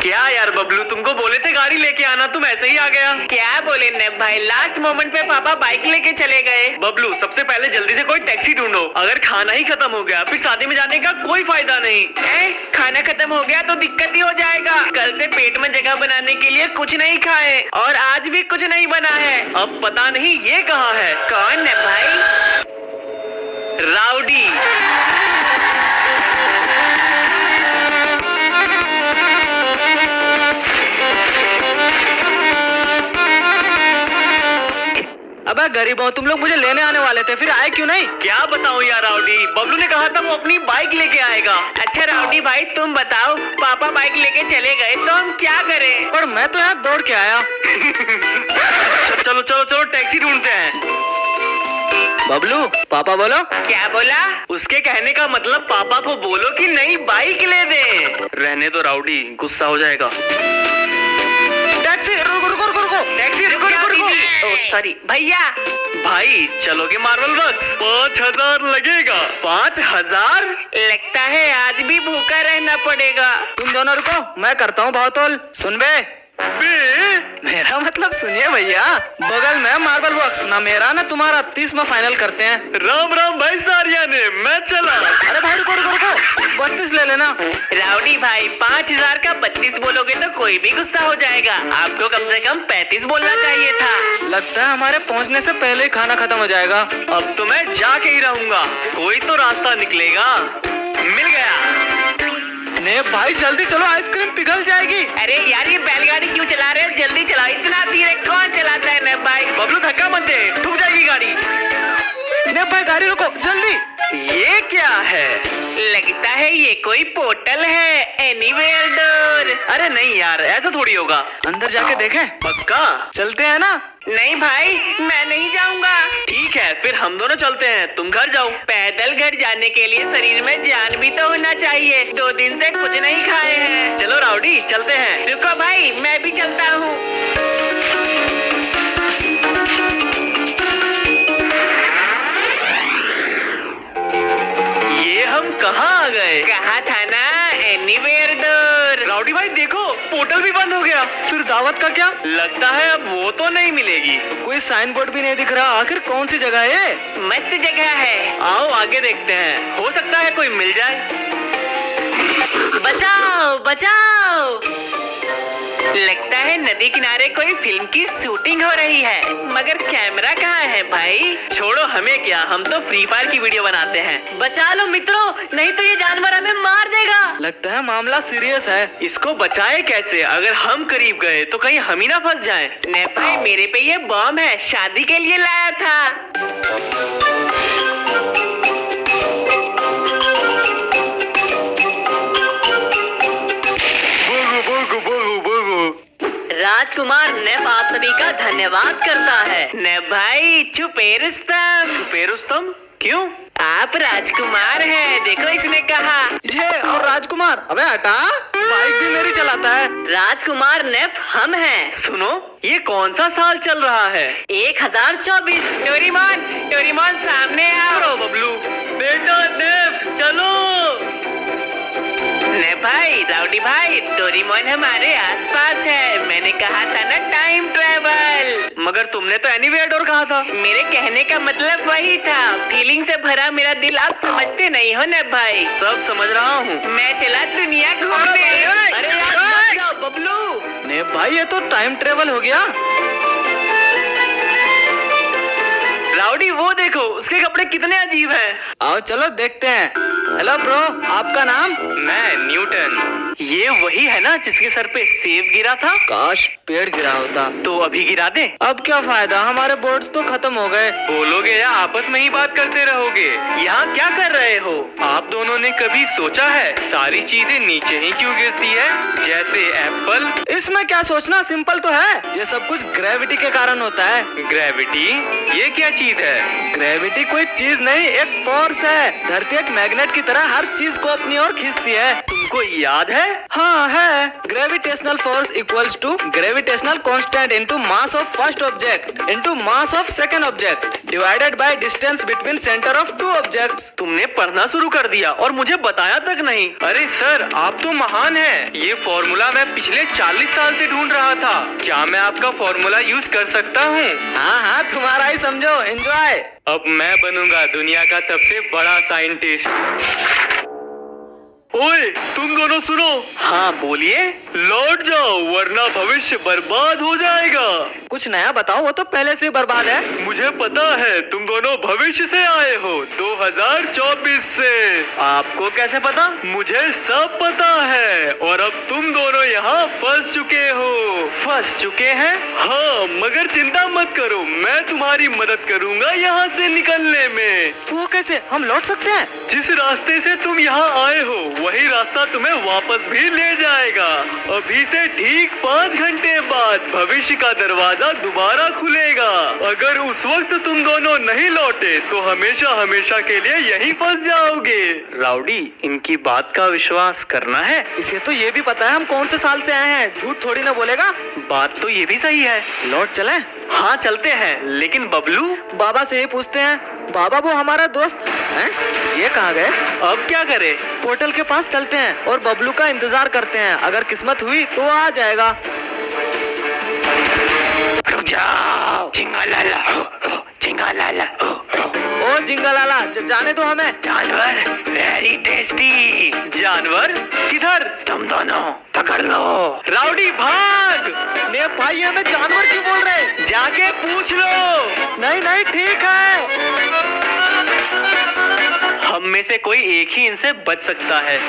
क्या यार बबलू, तुमको बोले थे गाड़ी लेके आना, तुम ऐसे ही आ गया। क्या बोले नैब भाई, लास्ट मोमेंट पे पापा बाइक लेके चले गए। बबलू सबसे पहले जल्दी से कोई टैक्सी ढूंढो, अगर खाना ही खत्म हो गया फिर शादी में जाने का कोई फायदा नहीं। खाना खत्म हो गया तो दिक्कत ही हो जाएगा। कल से पेट में जगह बनाने के लिए कुछ नहीं खाए और आज भी कुछ नहीं बना है। अब पता नहीं ये कहाँ है। कौन नैब भाई? राउडी। अबे गरीबों, तुम लोग मुझे लेने आने वाले थे, फिर आए क्यों नहीं? क्या बताऊं यार राउडी, बबलू ने कहा था वो अपनी बाइक लेके आएगा। अच्छा राउडी भाई तुम बताओ, पापा बाइक लेके चले गए तो हम क्या करें? पर मैं तो यहाँ दौड़ के आया। चलो चलो चलो टैक्सी ढूंढते हैं। बबलू पापा बोलो। क्या बोला? उसके कहने का मतलब पापा को बोलो कि नई बाइक ले दें। रहने दो राउडी, गुस्सा हो जाएगा। टैक्सी रुको रुको रुको रुको। टैक्सी रुको रुको रुको। सॉरी भैया। भाई चलोगे मार्वल वर्क्स? 5,000 लगेगा। 5,000? लगता है आज भी भूखा रहना पड़ेगा। तुम दोनों रुको, मैं करता हूँ भावतोल। सुन बे, मेरा मतलब सुनिए भैया, बगल में मार्बल वर्क्स, ना मेरा ना तुम्हारा 30 में फाइनल करते हैं। राम राम भाई सारिया ने, मैं चला। अरे भाई रुको रुको रुको, 32 ले लेना। राउडी भाई 5,000 का 32 बोलोगे तो कोई भी गुस्सा हो जाएगा। आपको कम से कम 35 बोलना चाहिए था। लगता है हमारे पहुंचने से पहले ही खाना खत्म हो जाएगा। अब तो मैं जाके ही रहूंगा, कोई तो रास्ता निकलेगा। मिल गया। ने भाई जल्दी चलो, आइसक्रीम पिघल जाएगी। अरे यार ये बैलगाड़ी क्यों चला रहे हो? जल्दी चलाओ, इतना धीरे कौन चलाता है नैब भाई? बबलू धक्का मत दे, ठुक जाएगी गाड़ी। ने भाई गाड़ी रुको जल्दी। ये क्या है? लगता है ये कोई पोर्टल है, एनीवेयर डोर। अरे नहीं यार, ऐसा थोड़ी होगा। अंदर जाके देखें। पक्का? चलते हैं ना? नहीं भाई मैं नहीं जाऊंगा। ठीक है फिर हम दोनों चलते हैं, तुम घर जाओ। पैदल घर जाने के लिए शरीर में जान भी तो होना चाहिए। 2 दिन से कुछ नहीं खाए हैं। चलो राउडी चलते हैं। रुको भाई मैं भी चलता हूँ। ये हम कहाँ आ गए? कहा था ना एनीवेयर डोर। राउडी भाई देखो, पोर्टल भी बंद हो गया। फिर दावत का क्या? लगता है अब वो तो नहीं मिलेगी। कोई साइन बोर्ड भी नहीं दिख रहा, आखिर कौन सी जगह है? मस्त जगह है। आओ आगे देखते हैं, हो सकता है कोई मिल जाए। बचाओ बचाओ। लगता है नदी किनारे कोई फिल्म की शूटिंग हो रही है, मगर कैमरा कहाँ है भाई? छोड़ो हमें क्या, हम तो फ्री फायर की वीडियो बनाते हैं। बचा लो मित्रों, नहीं तो ये जानवर हमें मार देगा। लगता है मामला सीरियस है। इसको बचाए कैसे? अगर हम करीब गए तो कहीं हम ही ना फंस जाएं। ने भाई मेरे पे ये बम है, शादी के लिए लाया था। राजकुमार नेफ आप सभी का धन्यवाद करता है। नेफ भाई छुपे रुस्तम। छुपे रुस्तम? क्यों? आप राजकुमार हैं, देखो इसने कहा। ये और राजकुमार, अबे हटा, बाइक भी मेरी चलाता है। राजकुमार नेफ हम हैं। सुनो, ये कौन सा साल चल रहा है? 1024। डोरेमोन डोरेमोन सामने आओ। बबलू बेटा नेफ चलो। ने भाई राउडी भाई, डोरेमोन हमारे आसपास है। मैंने कहा था ना टाइम ट्रेवल। मगर तुमने तो एनीवेयर डोर कहा था। मेरे कहने का मतलब वही था। फीलिंग से भरा मेरा दिल आप समझते नहीं हो ने भाई। सब समझ रहा हूँ। मैं चला दुनिया घूमने। अरे यार मत जाओ बबलू। ने भाई ये तो टाइम ट्रेवल हो गया। राउडी वो देखो, उसके कपड़े कितने अजीब हैं। आओ चलो देखते हैं। हेलो ब्रो, आपका नाम? मैं न्यूटन। ये वही है ना जिसके सर पे सेब गिरा था? काश पेड़ गिरा होता। तो अभी गिरा दे। अब क्या फायदा, हमारे बोर्ड्स तो खत्म हो गए। बोलोगे या आपस में ही बात करते रहोगे? यहाँ क्या कर रहे हो? आप दोनों ने कभी सोचा है सारी चीजें नीचे ही क्यों गिरती है, जैसे एप्पल? इसमें क्या सोचना, सिंपल तो है। ये सब कुछ ग्रेविटी के कारण होता है। ग्रेविटी? ये क्या चीज है? ग्रेविटी कोई चीज नहीं, एक फोर्स है। धरती एक मैग्नेट की तरह हर चीज को अपनी ओर खींचती है। तुमको याद है? हाँ है। Gravitational force equals to gravitational constant into mass of first object into mass of second object divided by distance between centre of two objects. तुमने पढ़ना शुरू कर दिया और मुझे बताया तक नहीं। अरे सर, आप तो महान हैं। ये फॉर्मूला मैं पिछले 40 साल से ढूंढ रहा था। क्या मैं आपका फॉर्मूला यूज कर सकता हूँ? हाँ हाँ, तुम्हारा ही समझो, एंजॉय। अब मैं बनूंगा दुनिया का सबसे बड़ा साइंटिस्ट। ओए, तुम दोनों सुनो। हाँ बोलिए। लौट जाओ वरना भविष्य बर्बाद हो जाएगा। कुछ नया बताओ, वो तो पहले से बर्बाद है। मुझे पता है तुम दोनों भविष्य से आए हो, 2024 से। आपको कैसे पता? मुझे सब पता है। और अब तुम दोनों यहाँ फंस चुके हो। फंस चुके हैं? हाँ, मगर चिंता मत करो, मैं तुम्हारी मदद करूँगा यहाँ से निकलने में। वो कैसे? हम लौट सकते हैं? जिस रास्ते से तुम यहाँ आए हो वही रास्ता तुम्हें वापस भी ले जाएगा। अभी से ठीक 5 घंटे बाद भविष्य का दरवाजा दोबारा खुलेगा। अगर उस वक्त तुम दोनों नहीं लौटे तो हमेशा हमेशा के लिए यहीं फंस जाओगे। राउडी, इनकी बात का विश्वास करना है। इसे तो ये भी पता है हम कौन से साल से आए हैं, झूठ थोड़ी ना बोलेगा। बात तो ये भी सही है। लौट चले? हाँ चलते हैं, लेकिन बबलू? बाबा से ही पूछते हैं। बाबा वो हमारा दोस्त है। ये कहाँ गए? अब क्या करें? पोर्टल के पास चलते हैं और बबलू का इंतजार करते हैं। अगर किस्मत हुई तो वो आ जाएगा। रुक जाओ। चिंगालाला, चिंगालाला। ओ जिंगालाला, जाने दो हमें। जानवर वेरी टेस्टी। जानवर किधर? तुम दोनों पकड़ लो। राउडी भाग। ने भाई हमें जानवर क्यों बोल रहे? जाके पूछ लो। नहीं नहीं ठीक है। हम में से कोई एक ही इनसे बच सकता है।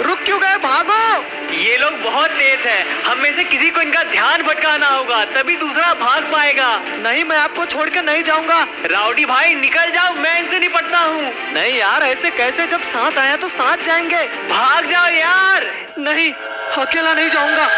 रुक क्यों गए? भागो। ये लोग बहुत तेज हैं। हम में से किसी को इनका ध्यान भटकाना होगा, तभी दूसरा भाग पाएगा। नहीं, मैं आपको छोड़ के नहीं जाऊंगा। राउडी भाई निकल जाओ, मैं इनसे निपटता हूँ। नहीं यार, ऐसे कैसे? जब साथ आए तो साथ जाएंगे। भाग जाओ यार। नहीं, अकेला नहीं जाऊंगा।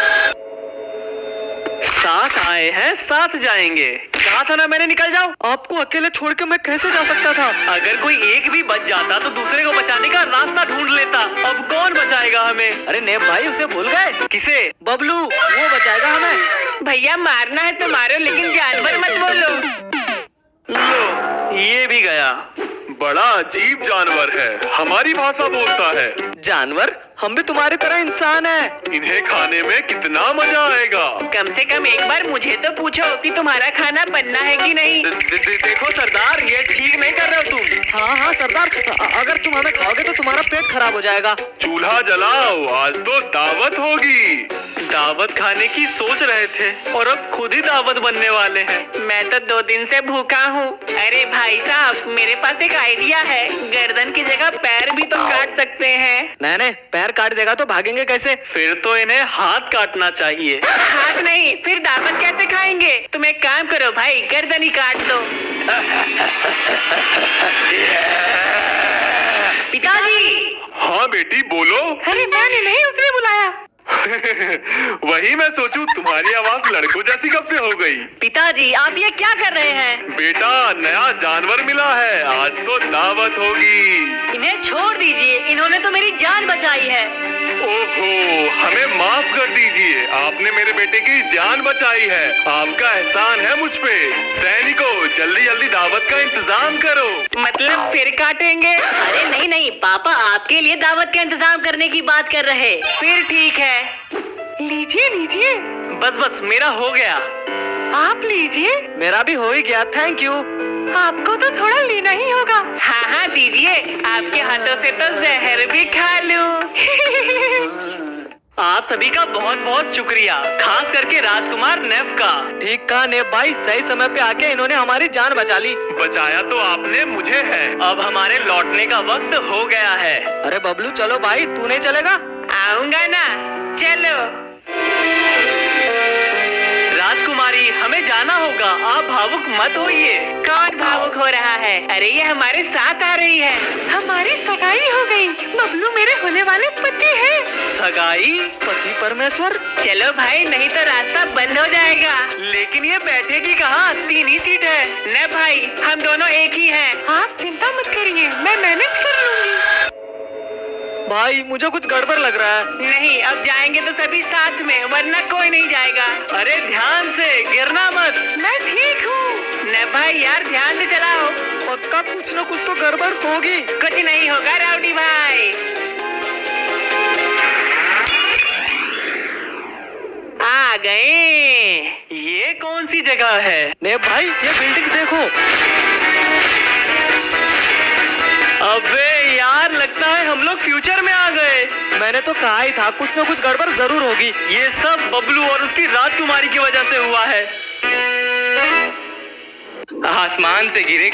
साथ आए हैं साथ जाएंगे। कहा था ना मैंने, निकल जाओ। आपको अकेले छोड़ के मैं कैसे जा सकता था? अगर कोई एक भी बच जाता तो दूसरे को बचाने का रास्ता ढूंढ लेता। अब कौन बचाएगा हमें? अरे नेब भाई, उसे भूल गए? किसे? बबलू, वो बचाएगा हमें। भैया मारना है तो मारो, लेकिन जानवर मत बोलो। लो, ये भी गया। बड़ा अजीब जानवर है, हमारी भाषा बोलता है। जानवर? हम भी तुम्हारी तरह इंसान हैं। इन्हें खाने में कितना मजा आएगा। कम से कम एक बार मुझे तो पूछो कि तुम्हारा खाना बनना है कि नहीं। देखो सरदार, ये ठीक नहीं कर रहे हो तुम। हाँ हाँ सरदार, अगर तुम हमें खाओगे तो तुम्हारा पेट खराब हो जाएगा। चूल्हा जलाओ, आज तो दावत होगी। दावत खाने की सोच रहे थे और अब खुद ही दावत बनने वाले हैं। मैं तो 2 दिन से भूखा हूँ। अरे भाई साहब, मेरे पास एक आइडिया है। गर्दन की जगह पैर भी तो काट सकते हैं। नहीं, पैर काट देगा तो भागेंगे कैसे? फिर तो इन्हें हाथ काटना चाहिए। हाथ नहीं, फिर दावत कैसे खाएंगे? तुम एक काम करो भाई, गर्दन ही काट दो। पिताजी। हाँ बेटी बोलो। अरे मैंने नहीं, उसने बुलाया। वही मैं सोचूं, तुम्हारी आवाज लड़कों जैसी कब से हो गई? पिताजी, आप ये क्या कर रहे हैं? बेटा, नया जानवर मिला है, आज तो दावत होगी। इन्हें छोड़ दीजिए, इन्होंने तो मेरी जान बचाई है। ओहो, हमें माफ कर दीजिए, आपने मेरे बेटे की जान बचाई है। आपका एहसान है मुझ पे। सैनिकों, जल्दी जल्दी दावत का इंतजाम करो। मतलब फिर काटेंगे? अरे नहीं नहीं, पापा आपके लिए दावत का इंतजाम करने की बात कर रहे। फिर ठीक है, लीजिए लीजिए। बस बस, मेरा हो गया। आप लीजिए। मेरा भी हो ही गया, थैंक यू। आपको तो थोड़ा लेना ही होगा। हाँ हाँ दीजिए, आपके हाथों से तो जहर भी खा लूं। आप सभी का बहुत बहुत शुक्रिया, खास करके राजकुमार नेफ का। ठीक कहा नेब भाई, सही समय पे आके इन्होंने हमारी जान बचा ली। बचाया तो आपने मुझे है। अब हमारे लौटने का वक्त हो गया है। अरे बबलू चलो भाई, तू नहीं चलेगा? आऊंगा ना, चलो। राजकुमारी, हमें जाना होगा, आप भावुक मत होइए। कौन भावुक हो रहा है? अरे ये हमारे साथ आ रही है। हमारी सगाई हो गई। बबलू मेरे होने वाले पति है। सगाई? पति परमेश्वर। चलो भाई, नहीं तो रास्ता बंद हो जाएगा। लेकिन ये बैठेगी कहाँ? 3 ही सीट है। न भाई, हम दोनों एक ही हैं। आप चिंता मत करिए, मैं मैनेज कर लूंगी। भाई मुझे कुछ गड़बड़ लग रहा है। नहीं, अब जाएंगे तो सभी साथ में, वरना कोई नहीं जाएगा। अरे ध्यान से, गिरना मत। मैं ठीक हूँ। न भाई यार, ध्यान से चलाओ। पक्का कुछ न कुछ तो गड़बड़ होगी। कुछ नहीं होगा राउडी भाई। आ गए। ये कौन सी जगह है? ने भाई ये बिल्डिंग्स देखो। अबे यार, लगता है हम लोग फ्यूचर में आ गए। मैंने तो कहा ही था कुछ न कुछ गड़बड़ जरूर होगी। ये सब बबलू और उसकी राजकुमारी की वजह से हुआ है। आसमान से गिरे